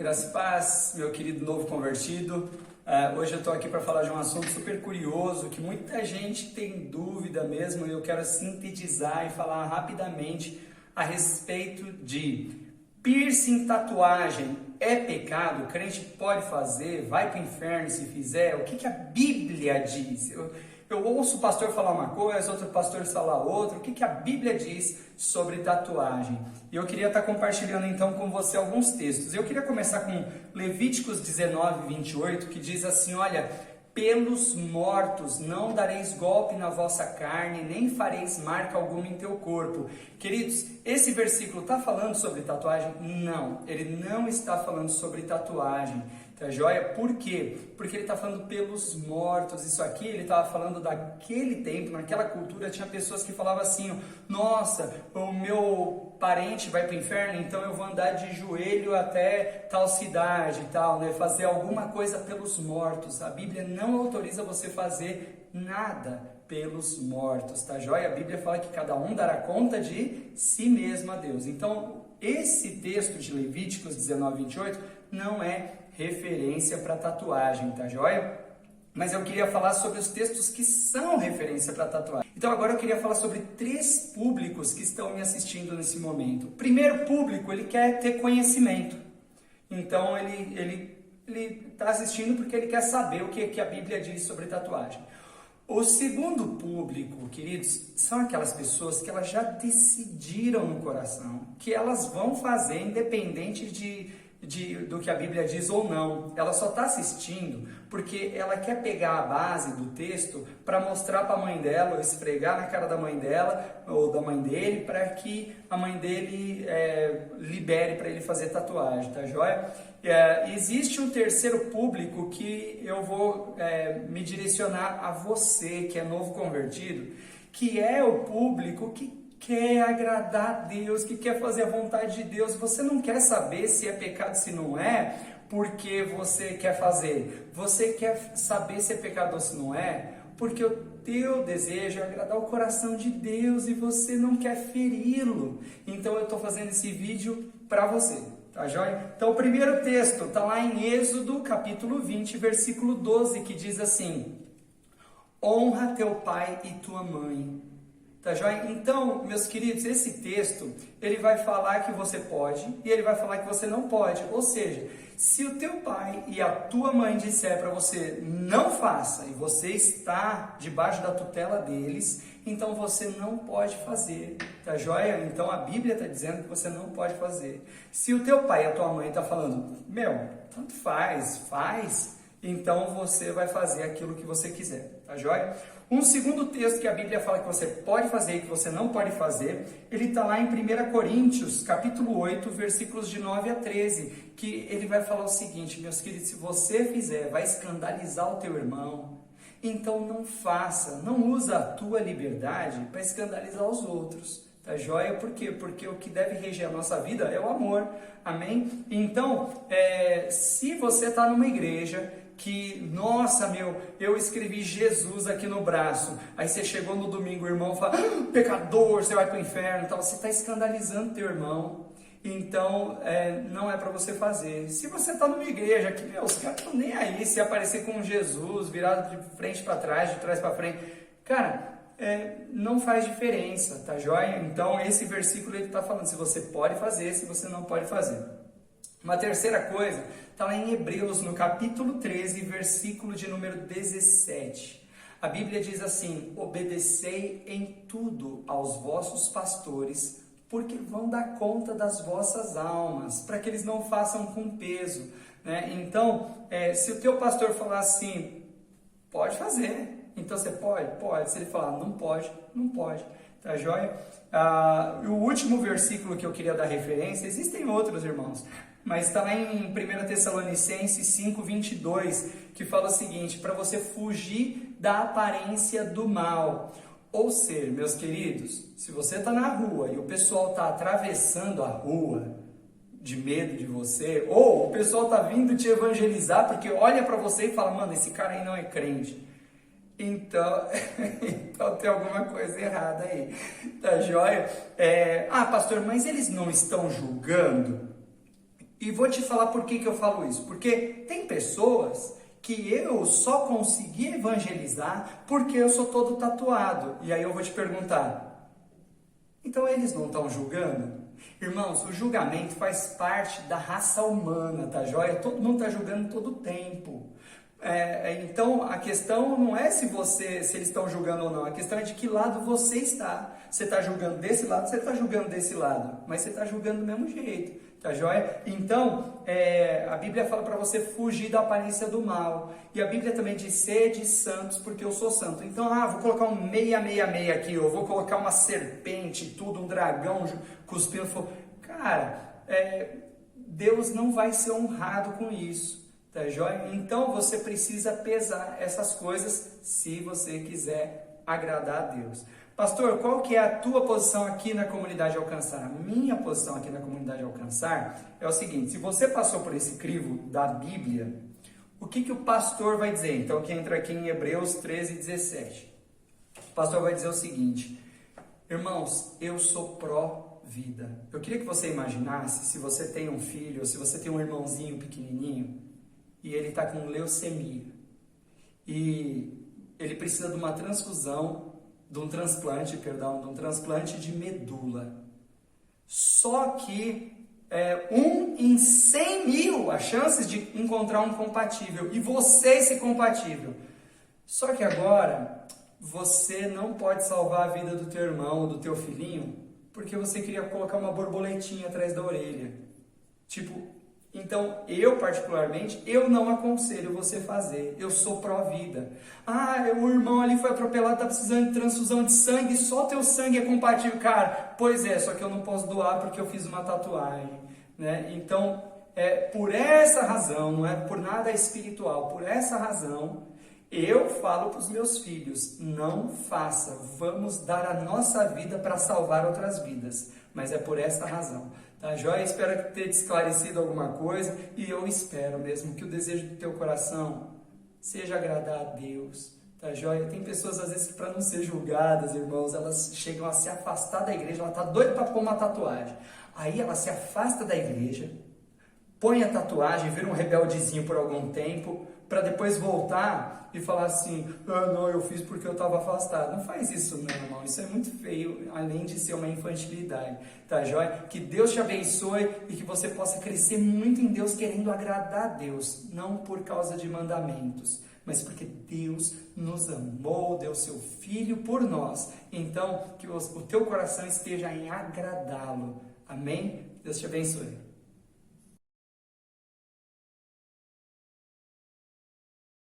Graça e paz, meu querido novo convertido. Hoje eu estou aqui para falar de um assunto super curioso, que muita gente tem dúvida mesmo, e eu quero sintetizar e falar rapidamente a respeito de piercing, tatuagem é pecado? O crente pode fazer? Vai para o inferno se fizer? O que a Bíblia diz? Eu ouço o pastor falar uma coisa, outro pastor falar outra. O que a Bíblia diz sobre tatuagem? E eu queria estar compartilhando então com você alguns textos. Eu queria começar com Levíticos 19, 28, que diz assim, olha, pelos mortos não dareis golpe na vossa carne, nem fareis marca alguma em teu corpo. Queridos, esse versículo está falando sobre tatuagem? Não, ele não está falando sobre tatuagem. Tá joia? Por quê? Porque ele está falando pelos mortos. Isso aqui ele estava falando daquele tempo, naquela cultura, tinha pessoas que falavam assim, nossa, o meu parente vai para o inferno, então eu vou andar de joelho até tal cidade e tal, né? Fazer alguma coisa pelos mortos. A Bíblia não autoriza você fazer nada pelos mortos, tá joia? A Bíblia fala que cada um dará conta de si mesmo a Deus. Então, esse texto de Levíticos 19, 28 não é referência para tatuagem, tá joia? Mas eu queria falar sobre os textos que são referência para tatuagem. Então agora eu queria falar sobre 3 públicos que estão me assistindo nesse momento. O primeiro público, ele quer ter conhecimento. Então ele está assistindo porque ele quer saber o que a Bíblia diz sobre tatuagem. O segundo público, queridos, são aquelas pessoas que elas já decidiram no coração que elas vão fazer independente do que a Bíblia diz ou não. Ela só está assistindo porque ela quer pegar a base do texto para mostrar para a mãe dela, ou esfregar na cara da mãe dela ou da mãe dele, para que a mãe dele libere para ele fazer tatuagem, tá joia? Existe um terceiro público que eu vou me direcionar a você que é novo convertido, que é o público que quer agradar a Deus, que quer fazer a vontade de Deus. Você não quer saber se é pecado, se não é, porque você quer fazer. Você quer saber se é pecado ou se não é, porque o teu desejo é agradar o coração de Deus e você não quer feri-lo. Então eu estou fazendo esse vídeo para você, tá joia? Então o primeiro texto está lá em Êxodo, capítulo 20, versículo 12, que diz assim, honra teu pai e tua mãe. Tá joia? Então, meus queridos, esse texto, ele vai falar que você pode e ele vai falar que você não pode. Ou seja, se o teu pai e a tua mãe disser para você não faça e você está debaixo da tutela deles, então você não pode fazer. Tá joia? Então a Bíblia está dizendo que você não pode fazer. Se o teu pai e a tua mãe estão falando, tanto faz, então você vai fazer aquilo que você quiser. Tá joia? Um segundo texto que a Bíblia fala que você pode fazer e que você não pode fazer, ele está lá em 1 Coríntios, capítulo 8, versículos de 9 a 13, que ele vai falar o seguinte, meus queridos, se você fizer, vai escandalizar o teu irmão, então não faça, não usa a tua liberdade para escandalizar os outros. Tá joia? Por quê? Porque o que deve reger a nossa vida é o amor. Amém? Então, se você está numa igreja que, nossa, eu escrevi Jesus aqui no braço, aí você chegou no domingo, o irmão fala, pecador, você vai para o inferno, então você está escandalizando teu irmão, então não é para você fazer. Se você está numa igreja que, os caras estão nem aí, se aparecer com Jesus, virado de frente para trás, de trás para frente, cara, não faz diferença, tá joia? Então esse versículo ele está falando se você pode fazer, se você não pode fazer. Uma terceira coisa, está lá em Hebreus, no capítulo 13, versículo de número 17. A Bíblia diz assim, obedecei em tudo aos vossos pastores, porque vão dar conta das vossas almas, para que eles não façam com peso. Né? Então, se o teu pastor falar assim, pode fazer, então você pode? Pode. Se ele falar não pode, não pode. Tá joia? O último versículo que eu queria dar referência, existem outros, irmãos, mas está lá em 1 Tessalonicenses 5, 22, que fala o seguinte, para você fugir da aparência do mal. Ou seja, meus queridos, se você está na rua e o pessoal está atravessando a rua de medo de você, ou o pessoal está vindo te evangelizar porque olha para você e fala, mano, esse cara aí não é crente. Então tem alguma coisa errada aí, tá joia? Pastor, mas eles não estão julgando? E vou te falar por que eu falo isso. Porque tem pessoas que eu só consegui evangelizar porque eu sou todo tatuado. E aí eu vou te perguntar, então eles não estão julgando? Irmãos, o julgamento faz parte da raça humana, tá joia? Todo mundo está julgando todo o tempo. Então a questão não é se eles estão julgando ou não, a questão é de que lado você está. Você está julgando desse lado, você está julgando desse lado, mas você está julgando do mesmo jeito, tá joia? Então a Bíblia fala para você fugir da aparência do mal, e a Bíblia também diz: sede santos porque eu sou santo. Então, vou colocar um 666 aqui, eu vou colocar uma serpente, tudo, um dragão cuspindo fogo. Cara, Deus não vai ser honrado com isso. Tá joia? Então você precisa pesar essas coisas se você quiser agradar a Deus. Pastor, qual que é a tua posição aqui na Comunidade Alcançar? A minha posição aqui na Comunidade Alcançar é o seguinte: se você passou por esse crivo da Bíblia, o que o pastor vai dizer? Então, que entra aqui em Hebreus 13:17. O pastor vai dizer o seguinte: irmãos, eu sou pró-vida. Eu queria que você imaginasse, se você tem um filho, ou se você tem um irmãozinho pequenininho, e ele está com leucemia, e ele precisa de uma transfusão, de um transplante de medula. Só que 1 em 100 mil as chances de encontrar um compatível, e você esse compatível. Só que agora você não pode salvar a vida do teu irmão ou do teu filhinho porque você queria colocar uma borboletinha atrás da orelha. Então, eu particularmente, eu não aconselho você fazer. Eu sou pró-vida. O irmão ali foi atropelado, está precisando de transfusão de sangue, só teu sangue é compatível. Cara, pois é, só que eu não posso doar porque eu fiz uma tatuagem, né? Então, por essa razão, não é por nada espiritual, por essa razão, eu falo para os meus filhos: não faça, vamos dar a nossa vida para salvar outras vidas. Mas é por essa razão. Tá, joia? Espero ter te esclarecido alguma coisa, e eu espero mesmo que o desejo do teu coração seja agradar a Deus. Tá, joia? Tem pessoas, às vezes, que para não ser julgadas, irmãos, elas chegam a se afastar da igreja. Ela está doida para pôr uma tatuagem. Aí ela se afasta da igreja, põe a tatuagem, vira um rebeldezinho por algum tempo, para depois voltar e falar assim: não, eu fiz porque eu estava afastado. Não faz isso não, irmão. Isso é muito feio, além de ser uma infantilidade. Tá, joia? Que Deus te abençoe e que você possa crescer muito em Deus, querendo agradar a Deus. Não por causa de mandamentos, mas porque Deus nos amou, deu seu Filho por nós. Então, que o teu coração esteja em agradá-lo. Amém? Deus te abençoe.